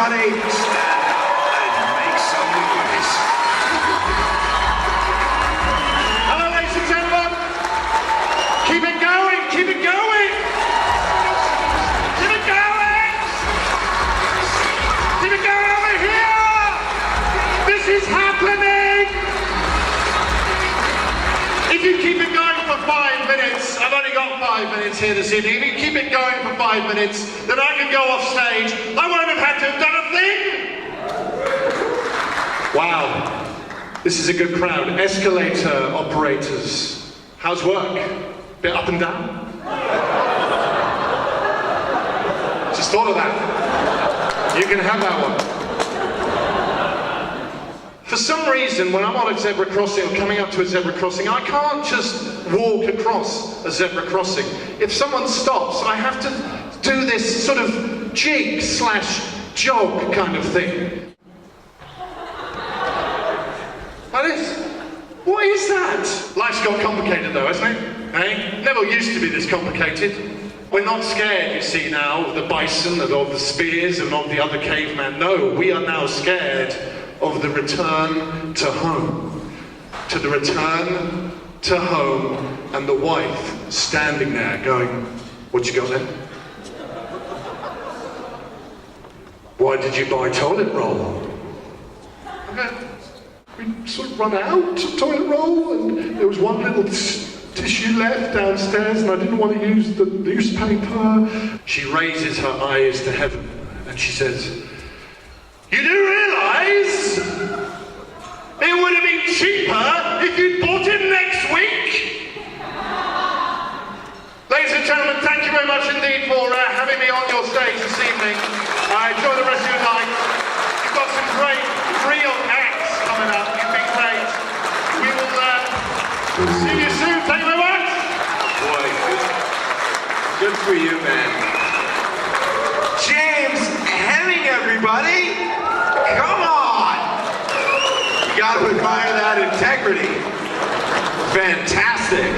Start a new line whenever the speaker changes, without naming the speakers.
everybody.
Stand up and make some noise.
Hello, ladies and gentlemen. Keep it going, keep it going. Keep it going. Keep it going over here. This is happening. If you keep it going for 5 minutes, I've only got 5 minutes here this evening. If you keep it going for 5 minutes, then I can go off stage. I won't have had to have done a thing. Wow, this is a good crowd. Escalator operators. How's work? Bit up and down? Just thought of that. You can have that one. For some reason, when I'm on a zebra crossing or coming up to a zebra crossing, I can't just walk across a zebra crossing. If someone stops, I have to do this sort of jig/jog kind of thing. Like this. What is that? Life's got complicated though, hasn't it? Eh? Never used to be this complicated. We're not scared, you see now, of the bison and of the spears and of the other caveman. No, we are now scared of the return to home. To the return to home and the wife standing there going, what you got there? Why did you buy toilet roll? Okay. We sort of run out of toilet roll and there was one little tissue left downstairs and I didn't want to use the newspaper. She raises her eyes to heaven and she says, you do realise it would have been cheaper if you'd bought it next week? Ladies and gentlemen, thank you very much indeed for having me on your stage this evening. Enjoy the rest of your night. You've got some great real acts coming up. You've been great. We will see you soon. Thank you very much.
Boy, good for you, man. James Hemming, everybody. Come on! You got to admire that integrity. Fantastic.